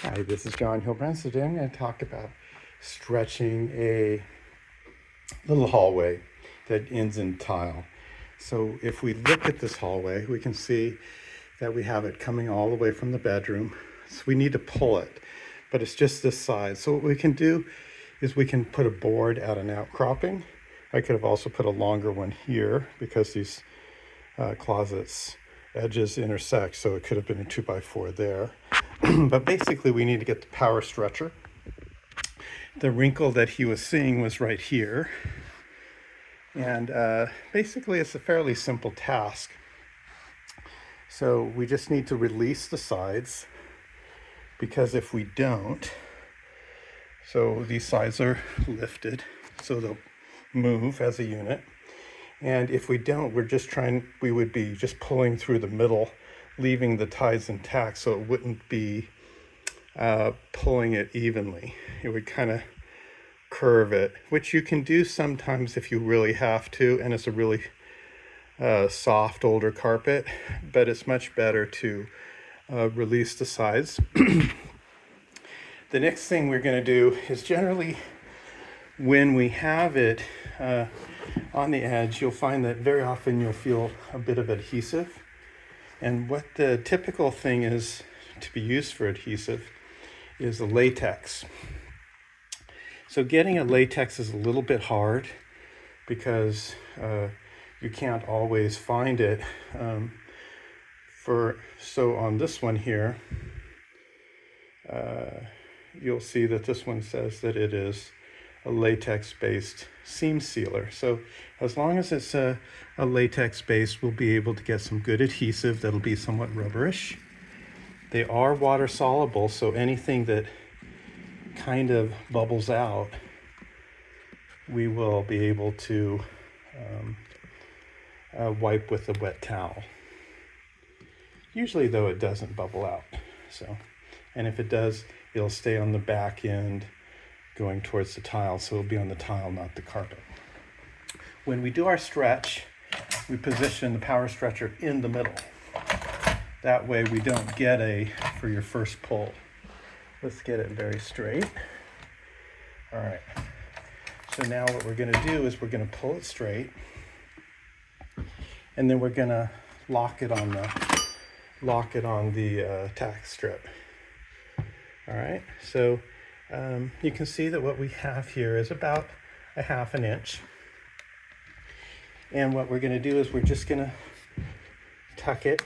Hi, this is John Hilbrand. Today I'm going to talk about stretching a little hallway that ends in tile. So if we look at this hallway, we can see that we have it coming all the way from the bedroom. So we need to pull it, but it's just this side. So what we can do is we can put a board at an outcropping. I could have also put a longer one here because these closets edges intersect, so it could have been a 2x4 there. But basically we need to get the power stretcher. The wrinkle that he was seeing was right here, and basically it's a fairly simple task. So we just need to release the sides, because if we don't, so these sides are lifted so they'll move as a unit, and if we don't, we would be just pulling through the middle, leaving the ties intact, so it wouldn't be pulling it evenly. It would kind of curve it, which you can do sometimes if you really have to, and it's a really soft older carpet, but it's much better to release the sides. The next thing we're going to do is, generally when we have it on the edge, you'll find that very often you'll feel a bit of adhesive. And what the typical thing is to be used for adhesive is the latex. So getting a latex is a little bit hard because you can't always find it. So on this one here, you'll see that this one says that it is a latex-based seam sealer. So as long as it's a latex-based, we'll be able to get some good adhesive that'll be somewhat rubberish. They are water soluble, so anything that kind of bubbles out, we will be able to wipe with a wet towel. Usually though, it doesn't bubble out. And if it does, it'll stay on the back end going towards the tile, so it'll be on the tile, not the carpet. When we do our stretch, we position the power stretcher in the middle. That way we don't get for your first pull. Let's get it very straight. All right. So now what we're going to do is we're going to pull it straight, and then we're going to lock it on the tack strip. All right. So you can see that what we have here is about a 1/2 inch. And what we're going to do is we're just going to tuck it.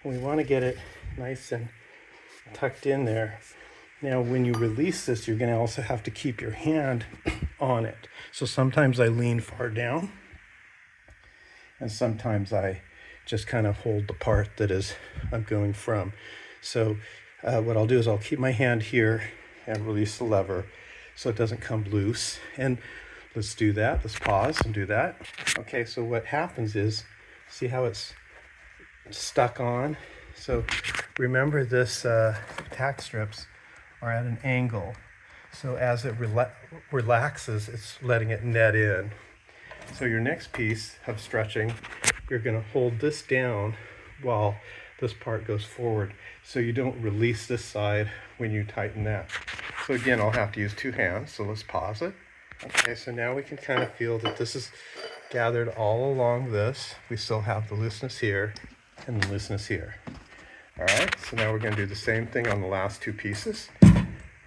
We want to get it nice and tucked in there. Now, when you release this, you're going to also have to keep your hand on it. So sometimes I lean far down, and sometimes I just kind of hold the part that is I'm going from. So what I'll do is I'll keep my hand here and release the lever so it doesn't come loose. And let's do that. Let's pause and do that. Okay, so what happens is, see how it's stuck on? So remember, this tack strips are at an angle. So as it relaxes, it's letting it net in. So your next piece of stretching, you're going to hold this down while this part goes forward, so you don't release this side when you tighten that. So again, I'll have to use 2 hands, so let's pause it. Okay, so now we can kind of feel that this is gathered all along this. We still have the looseness here and the looseness here. All right, so now we're going to do the same thing on the last 2 pieces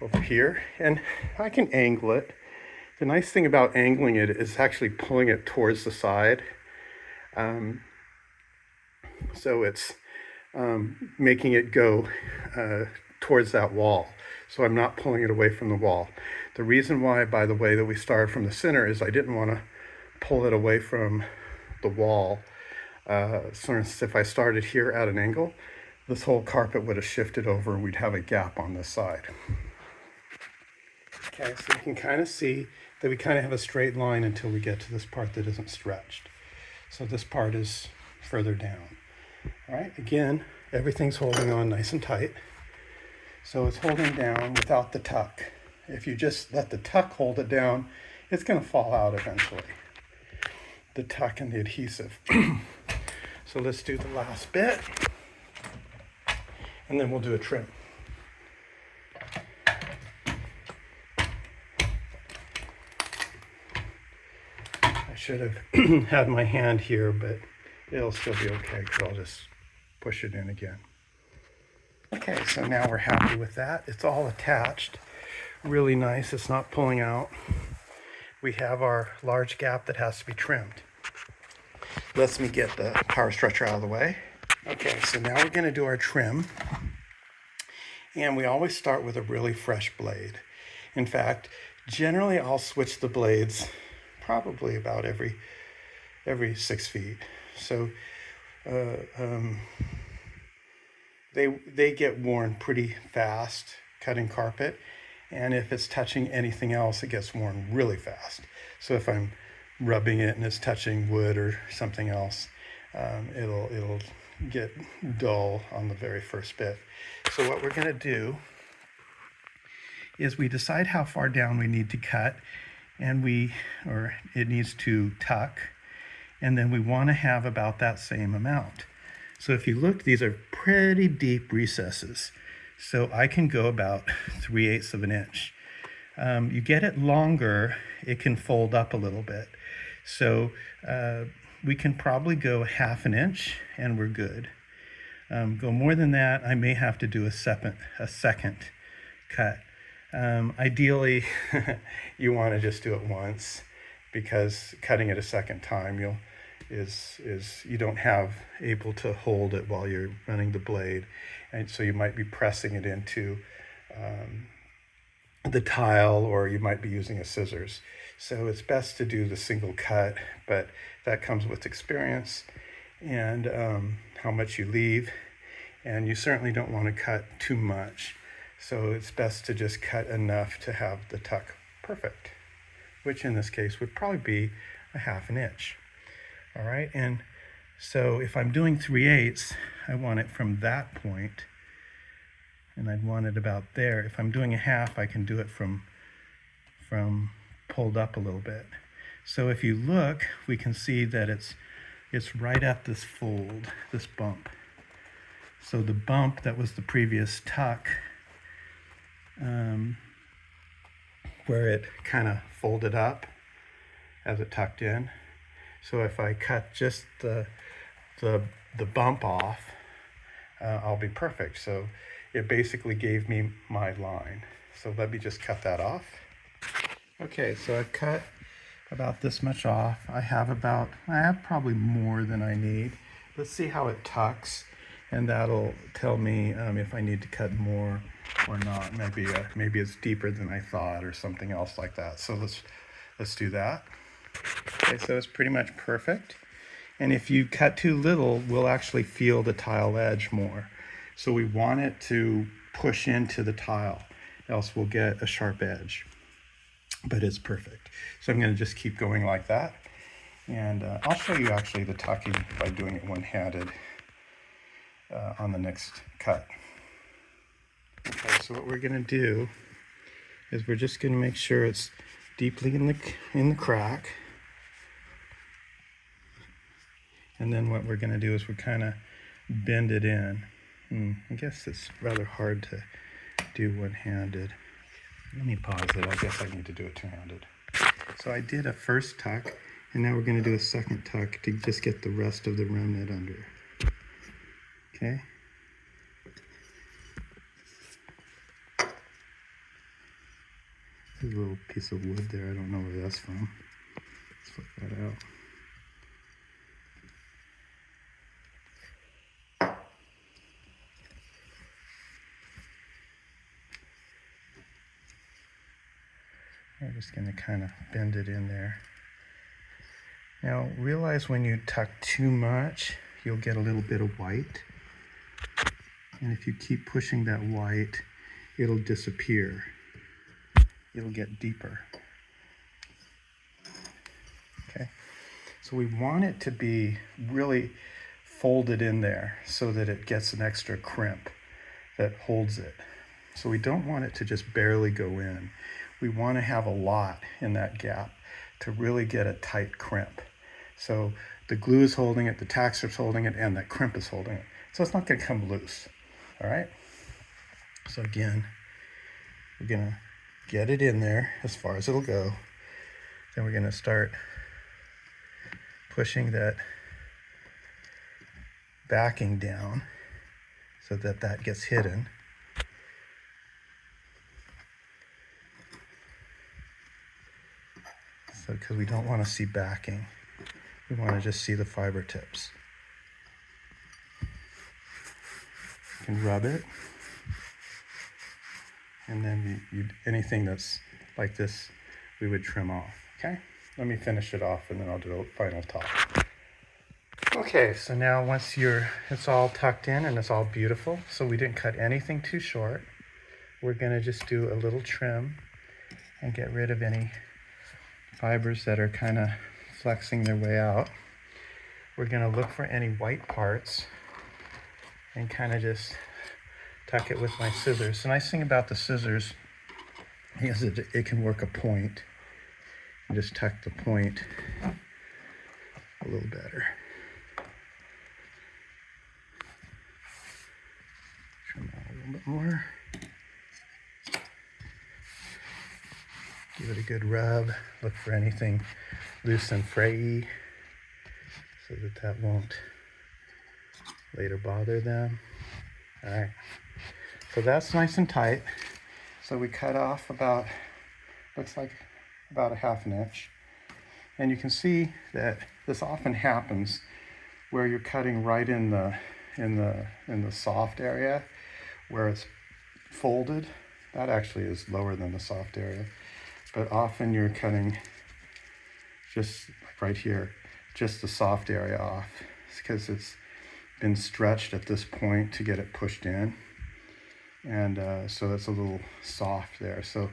over here, and I can angle it. The nice thing about angling it is actually pulling it towards the side. So it's making it go towards that wall. So I'm not pulling it away from the wall. The reason why, by the way, that we started from the center is I didn't want to pull it away from the wall. So if I started here at an angle, this whole carpet would have shifted over and we'd have a gap on this side. Okay, so you can kind of see that we kind of have a straight line until we get to this part that isn't stretched. So this part is further down. All right, again, everything's holding on nice and tight. So it's holding down without the tuck. If you just let the tuck hold it down, it's going to fall out eventually. The tuck and the adhesive. So let's do the last bit. and then we'll do a trim. I should have had my hand here, but it'll still be okay because I'll just push it in again. Okay, so now we're happy with that. It's all attached. Really nice. It's not pulling out. We have our large gap that has to be trimmed. Let me get the power stretcher out of the way. Okay, so now we're going to do our trim. And we always start with a really fresh blade. In fact, generally I'll switch the blades probably about every 6 feet. So they get worn pretty fast cutting carpet, and if it's touching anything else, it gets worn really fast. So if I'm rubbing it and it's touching wood or something else, it'll get dull on the very first bit. So what we're going to do is we decide how far down we need to cut, and it needs to tuck, and then we want to have about that same amount. So if you look, these are pretty deep recesses. So I can go about 3/8 of an inch. You get it longer, it can fold up a little bit. So we can probably go 1/2 an inch and we're good. Go more than that, I may have to do a second cut. Ideally, you want to just do it once, because cutting it a second time, you don't have able to hold it while you're running the blade, and so you might be pressing it into the tile, or you might be using a scissors. So it's best to do the single cut, but that comes with experience and how much you leave, and you certainly don't want to cut too much. So it's best to just cut enough to have the tuck perfect, which in this case would probably be 1/2 an inch. All right, and so if I'm doing 3/8, I want it from that point, and I'd want it about there. If I'm doing 1/2, I can do it from pulled up a little bit. So if you look, we can see that it's right at this fold, this bump. So the bump that was the previous tuck, where it kind of folded up as it tucked in. So if I cut just the bump off, I'll be perfect. So it basically gave me my line. So let me just cut that off. Okay, so I've cut about this much off. I have probably more than I need. Let's see how it tucks, and that'll tell me if I need to cut more or not. Maybe it's deeper than I thought, or something else like that. So let's do that. Okay, so it's pretty much perfect. And if you cut too little, we'll actually feel the tile edge more. So we want it to push into the tile, else we'll get a sharp edge. But it's perfect. So I'm going to just keep going like that. And I'll show you actually the tucking by doing it one-handed on the next cut. Okay, so what we're going to do is we're just going to make sure it's deeply in the crack. And then what we're going to do is we kind of bend it in. I guess it's rather hard to do one-handed. Let me pause it. I guess I need to do it two-handed. So I did a first tuck, and now we're going to do a second tuck to just get the rest of the remnant under. Okay. There's a little piece of wood there. I don't know where that's from. Let's flip that out. I'm just going to kind of bend it in there. Now realize when you tuck too much, you'll get a little bit of white. And if you keep pushing that white, it'll disappear. It'll get deeper. Okay, so we want it to be really folded in there so that it gets an extra crimp that holds it. So we don't want it to just barely go in. We want to have a lot in that gap to really get a tight crimp. So the glue is holding it, the tack strip's holding it, and that crimp is holding it. So it's not going to come loose. All right? So again, we're gonna get it in there as far as it'll go. Then we're gonna start pushing that backing down so that that gets hidden. So, because we don't want to see backing, we want to just see the fiber tips. You can rub it, and then anything that's like this, we would trim off. Okay, let me finish it off, and then I'll do a final top. Okay, so now once it's all tucked in and it's all beautiful, so we didn't cut anything too short. We're gonna just do a little trim and get rid of any fibers that are kind of flexing their way out. We're gonna look for any white parts and kind of just tuck it with my scissors. The nice thing about the scissors is it can work a point. And just tuck the point a little better. Trim out a little bit more. Give it a good rub. Look for anything loose and frayy so that won't later bother them. All right, so that's nice and tight. So we cut off looks like about 1/2 inch. And you can see that this often happens where you're cutting right in the soft area where it's folded. That actually is lower than the soft area. But often you're cutting just like right here, just the soft area off. It's because it's been stretched at this point to get it pushed in. And so it's a little soft there. So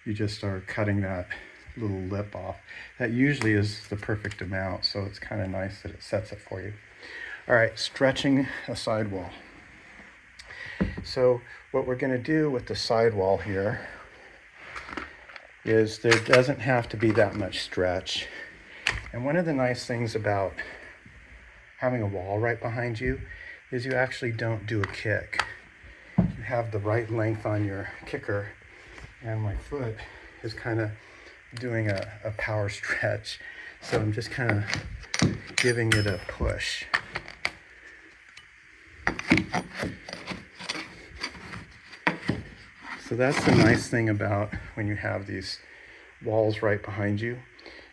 you just are cutting that little lip off. That usually is the perfect amount, so it's kind of nice that it sets it for you. All right, stretching a sidewall. So what we're going to do with the sidewall here is there doesn't have to be that much stretch. And one of the nice things about having a wall right behind you is you actually don't do a kick. You have the right length on your kicker, and my foot is kind of doing a power stretch. So I'm just kind of giving it a push. So that's the nice thing about when you have these walls right behind you.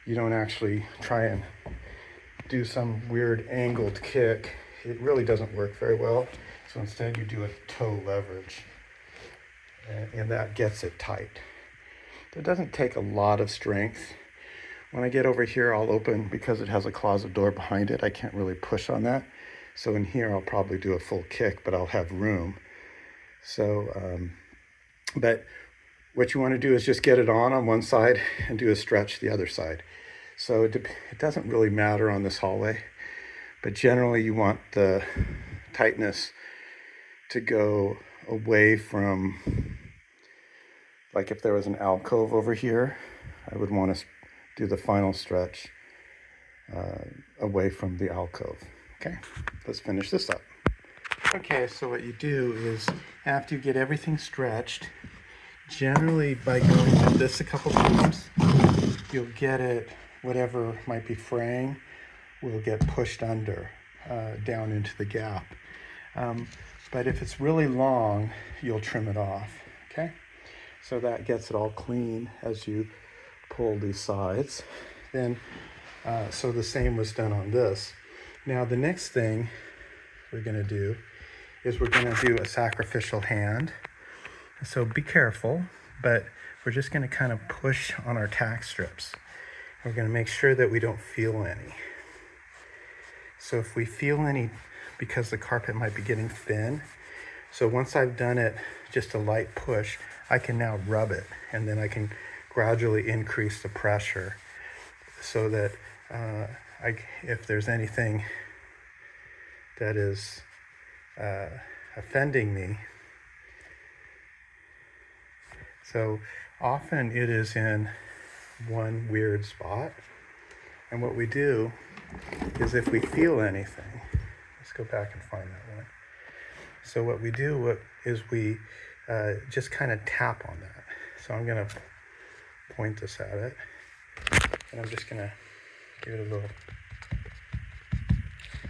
You don't actually try and do some weird angled kick. It really doesn't work very well. So instead you do a toe leverage, and that gets it tight. It doesn't take a lot of strength. When I get over here, I'll open, because it has a closet door behind it, I can't really push on that. So in here, I'll probably do a full kick, but I'll have room. So, but what you want to do is just get it on one side and do a stretch the other side. So it doesn't really matter on this hallway, but generally you want the tightness to go away from, like if there was an alcove over here, I would want to do the final stretch away from the alcove. Okay, let's finish this up. Okay, so what you do is after you get everything stretched, generally by going like this a couple times, you'll get it, whatever might be fraying will get pushed under, down into the gap. But if it's really long, you'll trim it off, okay? So that gets it all clean as you pull these sides. Then, so the same was done on this. Now the next thing we're gonna do is we're gonna do a sacrificial hand. So be careful, but we're just gonna kind of push on our tack strips. We're gonna make sure that we don't feel any. So if we feel any, because the carpet might be getting thin, so once I've done it, just a light push, I can now rub it, and then I can gradually increase the pressure so that if there's anything that is offending me. So often it is in one weird spot, and what we do is if we feel anything, let's go back and find that one. So what we do is we just kind of tap on that. So I'm going to point this at it, and I'm just going to give it a little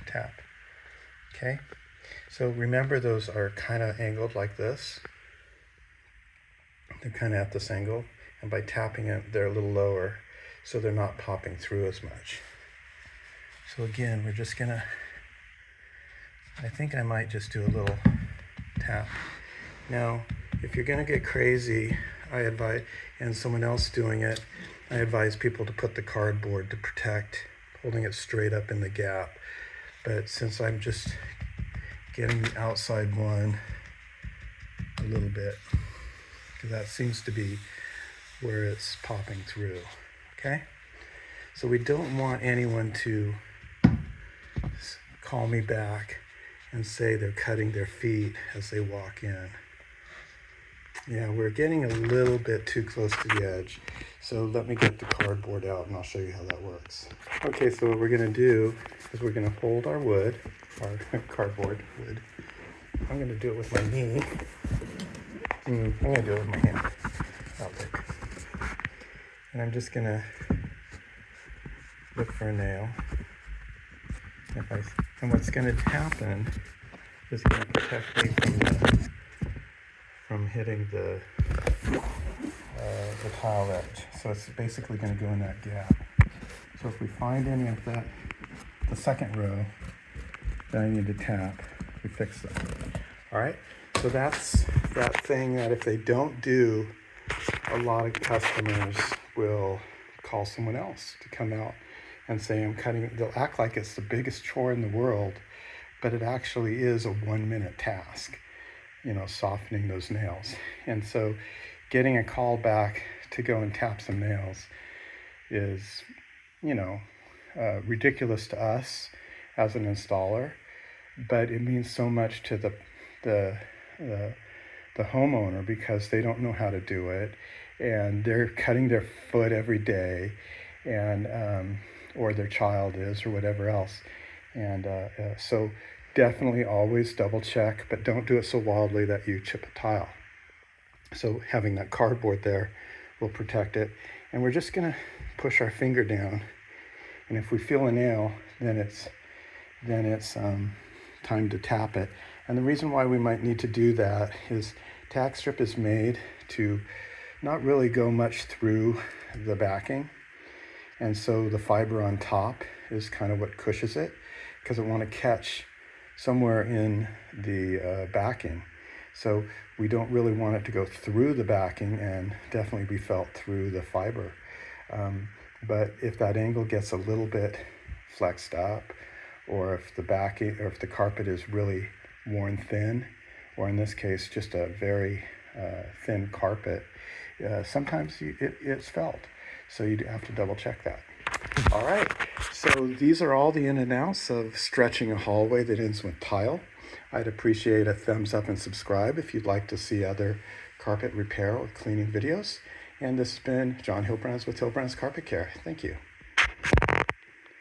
tap. Okay, so remember those are kind of angled like this. They're kind of at this angle, and by tapping it, they're a little lower, so they're not popping through as much. So again, we're just gonna, I think I might just do a little tap. Now, if you're gonna get crazy, I advise, and someone else doing it, I advise people to put the cardboard to protect, holding it straight up in the gap. But since I'm just getting the outside one a little bit, because that seems to be where it's popping through, okay? So we don't want anyone to call me back and say they're cutting their feet as they walk in. Yeah, we're getting a little bit too close to the edge. So let me get the cardboard out and I'll show you how that works. Okay, so what we're gonna do is we're gonna hold our wood, our cardboard wood. I'm gonna do it with my knee. I'm gonna do it with my hand. That'll work. And I'm just gonna look for a nail. And what's gonna happen is gonna protect me from hitting the tile edge. So it's basically going to go in that gap. So if we find any of that, the second row that I need to tap, we fix that. All right, so that's that thing that if they don't do, a lot of customers will call someone else to come out and say, I'm cutting. They'll act like it's the biggest chore in the world, but it actually is a 1-minute task, you know, softening those nails. And so getting a call back to go and tap some nails is, you know, ridiculous to us as an installer, but it means so much to the homeowner because they don't know how to do it, and they're cutting their foot every day, and or their child is, or whatever else. And so definitely always double check, but don't do it so wildly that you chip a tile. So having that cardboard there will protect it. And we're just gonna push our finger down. And if we feel a nail, then it's time to tap it. And the reason why we might need to do that is tack strip is made to not really go much through the backing. And so the fiber on top is kind of what cushions it, because it want to catch somewhere in the backing. So we don't really want it to go through the backing and definitely be felt through the fiber. But if that angle gets a little bit flexed up, or if the backing, or if the carpet is really worn thin, or in this case, just a very thin carpet, sometimes it's felt. So you have to double check that. All right, so these are all the in and outs of stretching a hallway that ends with tile. I'd appreciate a thumbs up and subscribe if you'd like to see other carpet repair or cleaning videos. And this has been John Hilbrands with Hilbrands Carpet Care. Thank you.